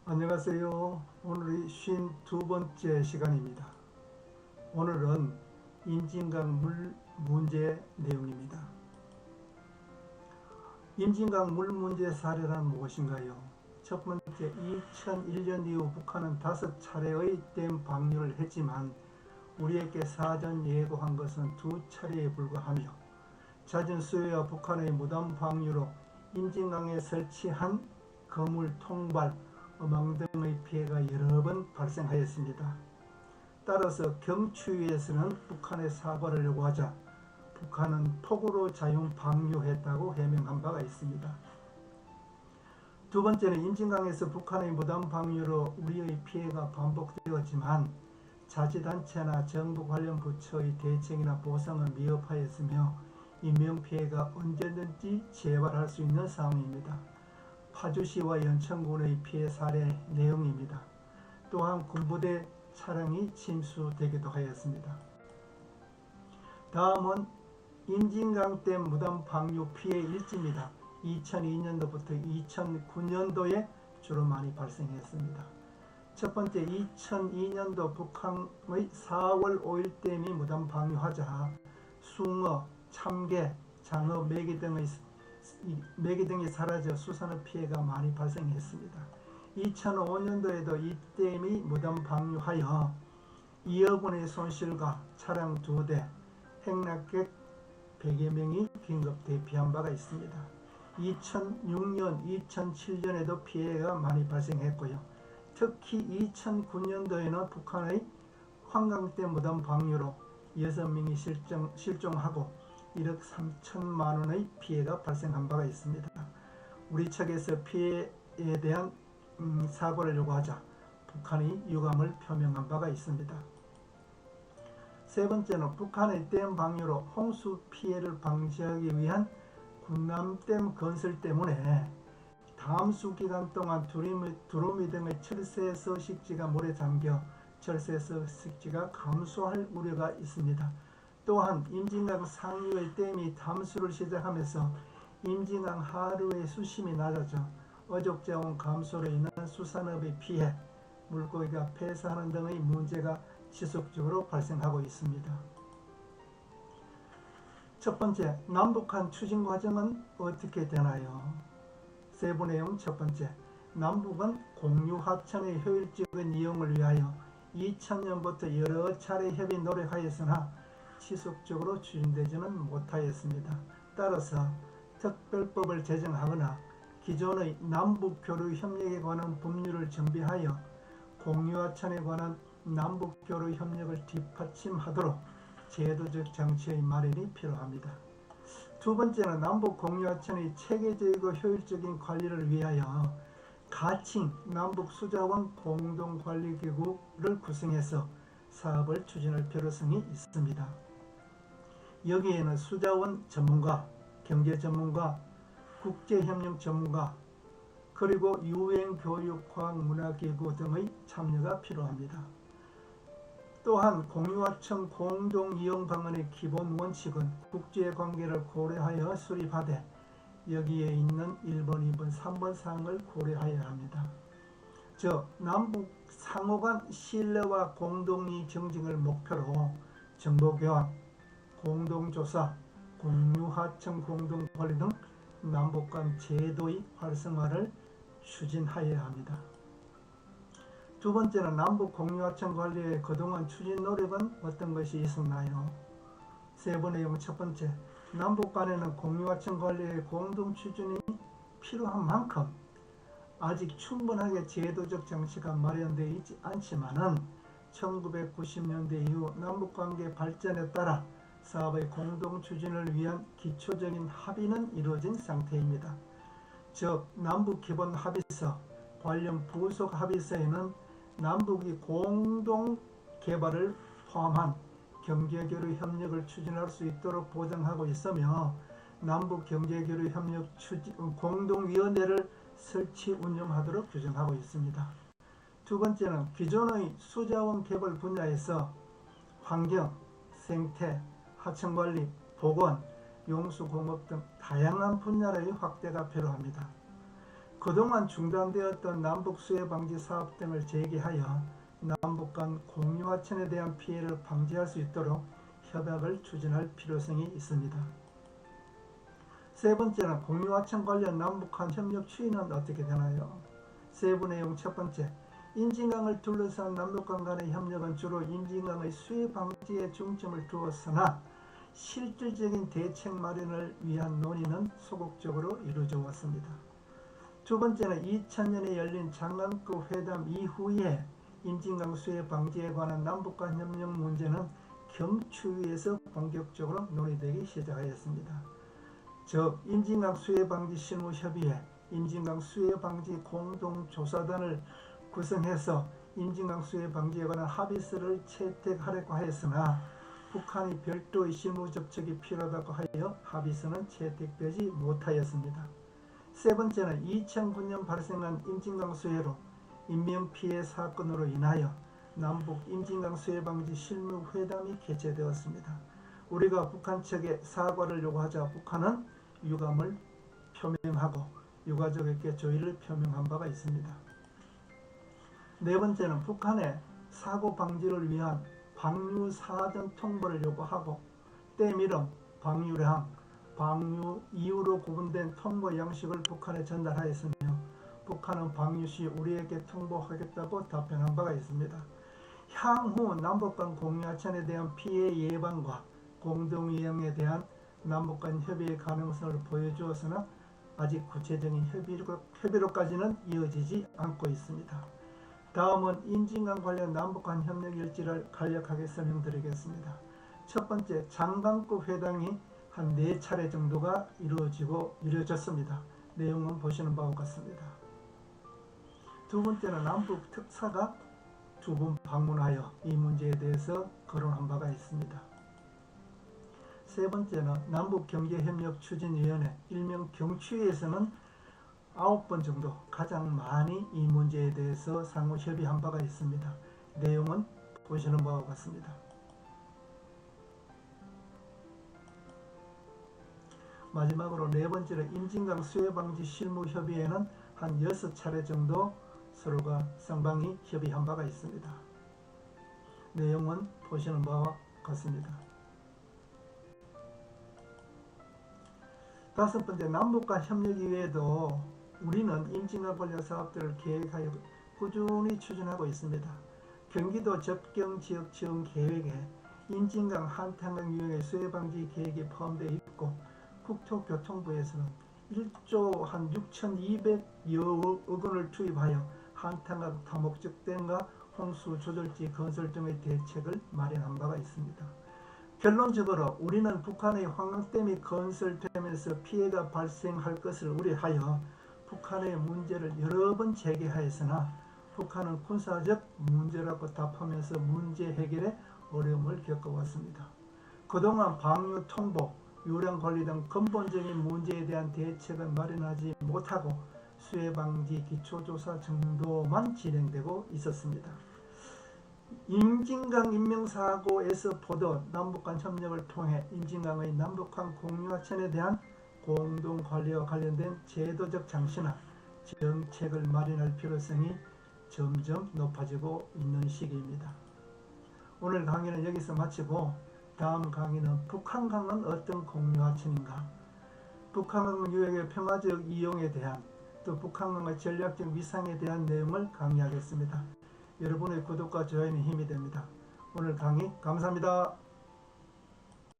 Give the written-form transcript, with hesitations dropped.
안녕하세요. 오늘이 52번째 시간입니다. 오늘은 임진강 물 문제 내용입니다. 임진강 물 문제 사례란 무엇인가요? 첫 번째, 2001년 이후 북한은 5차례의 댐 방류를 했지만 우리에게 사전 예고한 것은 2차례에 불과하며 잦은 수해와 북한의 무단 방류로 임진강에 설치한 거물 통발, 어망 등의 피해가 여러 번 발생하였습니다. 따라서 경추위에서는 북한의 사과를 요구하자 북한은 폭우로 자용 방류했다고 해명한 바가 있습니다. 두 번째는 임진강에서 북한의 무단 방류로 우리의 피해가 반복되었지만 자치단체나 정부 관련 부처의 대책이나 보상은 미흡하였으며 인명피해가 언제든지 재발할 수 있는 상황입니다. 파주시와 연천군의 피해 사례 내용입니다. 또한 군부대 차량이 침수되기도 하였습니다. 다음은 임진강댐 무단 방류 피해 일지입니다. 2002년도부터 2009년도에 주로 많이 발생했습니다. 첫 번째, 2002년도 북한의 4월 5일 댐이 무단 방류하자 숭어, 참개, 장어, 메기 등이 사라져 수산업 피해가 많이 발생했습니다. 2005년도에도 이 댐이 무단 방류하여 2억 원의 손실과 차량 2대, 행락객 100여 명이 긴급 대피한 바가 있습니다. 2006년, 2007년에도 피해가 많이 발생했고요. 특히 2009년도에는 북한의 환강댐 무단 방류로 6명이 실종하고 1억 3천만 원의 피해가 발생한 바가 있습니다. 우리 측에서 피해에 대한 사과를 요구하자 북한이 유감을 표명한 바가 있습니다. 세 번째는 북한의 댐 방류로 홍수 피해를 방지하기 위한 군남댐 건설 때문에 다음 수 기간 동안 두루미 등의 철새 서식지가 물에 잠겨 철새 서식지가 감소할 우려가 있습니다. 또한 임진강 상류의 댐이 담수를 시작하면서 임진강 하류의 수심이 낮아져 어족자원 감소로 인한 수산업의 피해, 물고기가 폐사하는 등의 문제가 지속적으로 발생하고 있습니다. 첫 번째, 남북한 추진 과정은 어떻게 되나요? 세부 내용 첫 번째, 남북은 공유 하천의 효율적인 이용을 위하여 2000년부터 여러 차례 협의 노력하였으나 지속적으로 추진되지는 못하였습니다. 따라서 특별법을 제정하거나 기존의 남북교류협력에 관한 법률을 정비하여 공유하천에 관한 남북교류협력을 뒷받침하도록 제도적 장치의 마련이 필요합니다. 두 번째는 남북 공유하천의 체계적이고 효율적인 관리를 위하여 가칭 남북수자원 공동관리기구를 구성해서 사업을 추진할 필요성이 있습니다. 여기에는 수자원 전문가, 경제 전문가, 국제협력 전문가, 그리고 유엔 교육과학문화기구 등의 참여가 필요합니다. 또한 공유하천 공동이용 방안의 기본 원칙은 국제관계를 고려하여 수립하되 여기에 있는 1번, 2번, 3번 사항을 고려하여야 합니다. 즉 남북 상호간 신뢰와 공동이익 증진을 목표로 정보교환, 공동조사, 공유하천 공동관리 등 남북 간 제도의 활성화를 추진하여야 합니다. 두 번째는 남북 공유하천 관리의 그동안 추진 노력은 어떤 것이 있었나요? 세부 내용 첫 번째, 남북 간에는 공유하천 관리의 공동 추진이 필요한 만큼 아직 충분하게 제도적 장치가 마련되어 있지 않지만은 1990년대 이후 남북관계 발전에 따라 사업의 공동 추진을 위한 기초적인 합의는 이루어진 상태입니다. 즉 남북 기본 합의서, 관련 부속 합의서에는 남북이 공동 개발을 포함한 경제교류 협력을 추진할 수 있도록 보장하고 있으며 남북 경제교류 협력 공동위원회를 설치 운영하도록 규정하고 있습니다. 두 번째는 기존의 수자원 개발 분야에서 환경, 생태, 하천관리, 보건, 용수공업 등 다양한 분야의 확대가 필요합니다. 그동안 중단되었던 남북 수해 방지 사업 등을 재개하여 남북 간 공유하천에 대한 피해를 방지할 수 있도록 협약을 추진할 필요성이 있습니다. 세 번째는 공유하천 관련 남북한 협력 추이는 어떻게 되나요? 세부 내용 첫 번째, 임진강을 둘러싼 남북간 간의 협력은 주로 임진강의 수해 방지에 중점을 두었으나 실질적인 대책 마련을 위한 논의는 소극적으로 이루어져 왔습니다. 두 번째는 2000년에 열린 장관급 회담 이후에 임진강 수해 방지에 관한 남북간 협력 문제는 경추위에서 본격적으로 논의되기 시작하였습니다. 즉 임진강 수해 방지 실무협의회, 임진강 수해 방지 공동조사단을 구성해서 임진강 수해 방지에 관한 합의서를 채택하려고 하였으나 북한이 별도의 실무 접촉이 필요하다고 하여 합의서는 채택되지 못하였습니다. 세 번째는 2009년 발생한 임진강 수해로 인명피해 사건으로 인하여 남북 임진강 수해 방지 실무회담이 개최되었습니다. 우리가 북한 측에 사과를 요구하자 북한은 유감을 표명하고 유가족에게 조의를 표명한 바가 있습니다. 네 번째는 북한의 사고 방지를 위한 방류 사전 통보를 요구하고 때밀음, 방류량, 방류 이유로 구분된 통보 양식을 북한에 전달하였으며 북한은 방류 시 우리에게 통보하겠다고 답변한 바가 있습니다. 향후 남북간 공유하천에 대한 피해 예방과 공동이용에 대한 남북간 협의의 가능성을 보여주었으나 아직 구체적인 협의로까지는 이어지지 않고 있습니다. 다음은 임진강 관련 남북한 협력 일지를 간략하게 설명드리겠습니다. 첫 번째, 장관급 회담이 한 4차례 정도가 이루어졌습니다. 내용은 보시는 바와 같습니다. 두 번째는 남북 특사가 2번 방문하여 이 문제에 대해서 거론한 바가 있습니다. 세 번째는 남북경제협력추진위원회 일명 경추위에서는 9번 정도 가장 많이 이 문제에 대해서 상호 협의한 바가 있습니다. 내용은 보시는 바와 같습니다. 마지막으로 네 번째로 임진강 수해방지 실무협의회는 한 6차례 정도 서로가 쌍방이 협의한 바가 있습니다. 내용은 보시는 바와 같습니다. 다섯 번째, 남북간 협력 이외에도 우리는 임진강 관련 사업들을 계획하여 꾸준히 추진하고 있습니다. 경기도 접경지역 지원 계획에 임진강 한탄강 유형의 수해방지 계획이 포함되어 있고 국토교통부에서는 1조 한 6,200여 억 원을 투입하여 한탄강 다목적댐과 홍수 조절지 건설 등의 대책을 마련한 바가 있습니다. 결론적으로 우리는 북한의 황강댐이 건설되면서 피해가 발생할 것을 우려하여 북한의 문제를 여러 번 제기하였으나 북한은 군사적 문제라고 답하면서 문제 해결에 어려움을 겪어왔습니다. 그동안 방류 통보, 유량 관리 등 근본적인 문제에 대한 대책을 마련하지 못하고 수해방지 기초조사 정도만 진행되고 있었습니다. 임진강 인명사고에서 보던 남북간 협력을 통해 임진강의 남북한 공유하천에 대한 공동관리와 관련된 제도적 장치나 정책을 마련할 필요성이 점점 높아지고 있는 시기입니다. 오늘 강의는 여기서 마치고 다음 강의는 북한강은 어떤 공유하천인가, 북한강 유역의 평화적 이용에 대한 또 북한강의 전략적 위상에 대한 내용을 강의하겠습니다. 여러분의 구독과 좋아요는 힘이 됩니다. 오늘 강의 감사합니다.